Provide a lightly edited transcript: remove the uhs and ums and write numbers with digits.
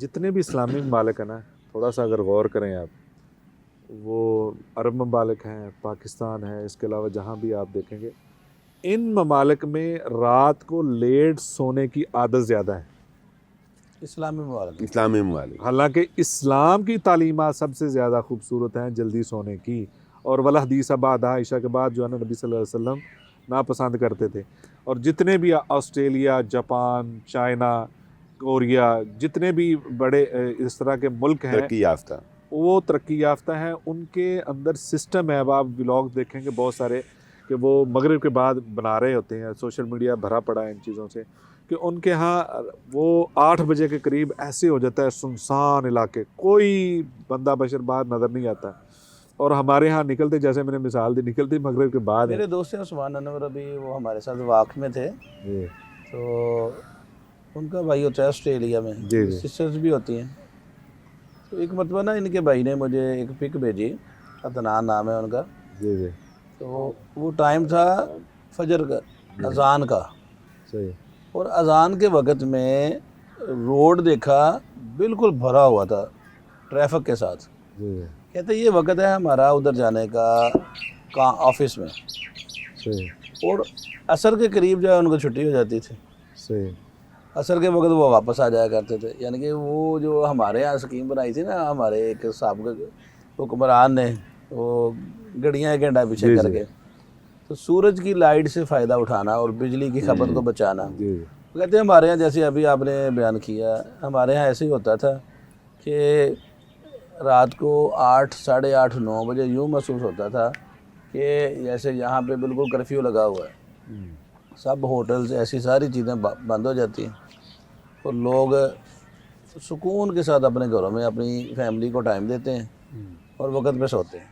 جتنے بھی اسلامی ممالک ہیں نا، تھوڑا سا اگر غور کریں آپ، وہ عرب ممالک ہیں، پاکستان ہے، اس کے علاوہ جہاں بھی آپ دیکھیں گے، ان ممالک میں رات کو لیٹ سونے کی عادت زیادہ ہے، اسلامی ممالک میں۔ اسلامی ممالک حالانکہ اسلام کی تعلیمات سب سے زیادہ خوبصورت ہیں جلدی سونے کی، اور والحدیث بعد عائشہ کے بعد جو ہے نا نبی صلی اللہ علیہ وسلم ناپسند کرتے تھے. اور جتنے بھی آسٹریلیا، جاپان، چائنا، کوریا، جتنے بھی بڑے اس طرح کے ملک ہیں ترقی یافتہ. وہ ترقی یافتہ ہیں، ان کے اندر سسٹم ہے. اب آپ ولاگ دیکھیں گے بہت سارے کہ وہ مغرب کے بعد بنا رہے ہوتے ہیں، سوشل میڈیا بھرا پڑا ہے ان چیزوں سے، کہ ان کے ہاں وہ 8 بجے کے قریب ایسے ہو جاتا ہے سنسان علاقے، کوئی بندہ بشر باہر نظر نہیں آتا. اور ہمارے ہاں نکلتے، جیسے میں نے مثال دی، نکلتے مغرب کے بعد ہے. میرے دوست ہیں عثمان انور، ابھی وہ ہمارے ساتھ واقع میں تھے، جی تو ان کا بھائی ہوتا ہے آسٹریلیا میں، جی جی سسٹرز بھی ہوتی ہیں. تو ایک مرتبہ نا ان کے بھائی نے مجھے ایک پک بھیجی، عدنان نام ہے ان کا. جی جی تو وہ ٹائم تھا فجر کا، اذان کا، صحیح. اور اذان کے وقت میں روڈ دیکھا بالکل بھرا ہوا تھا ٹریفک کے ساتھ. جی جی کہتے یہ وقت ہے ہمارا ادھر جانے کا آفس میں، صحیح اور عصر کے قریب جو ہے ان کو چھٹی ہو جاتی تھی. صحیح. عصر کے وقت وہ واپس آ جایا کرتے تھے. یعنی کہ وہ جو ہمارے یہاں اسکیم بنائی تھی نا ہمارے ایک سابق حکمران نے، وہ گھڑیاں ایک گھنٹہ پیچھے جی کر جی کے، تو سورج کی لائٹ سے فائدہ اٹھانا اور بجلی کی کھپت کو بچانا. جی جی وہ کہتے ہیں ہمارے یہاں، جیسے ابھی آپ نے بیان کیا، ہمارے یہاں ایسے ہی ہوتا تھا کہ رات کو 8، 8:30، 9 بجے یوں محسوس ہوتا تھا کہ جیسے یہاں پہ بالکل کرفیو لگا ہوا ہے. سب ہوٹلز ایسی ساری چیزیں بند ہو جاتی ہیں، اور لوگ سکون کے ساتھ اپنے گھروں میں اپنی فیملی کو ٹائم دیتے ہیں اور وقت پہ سوتے ہیں.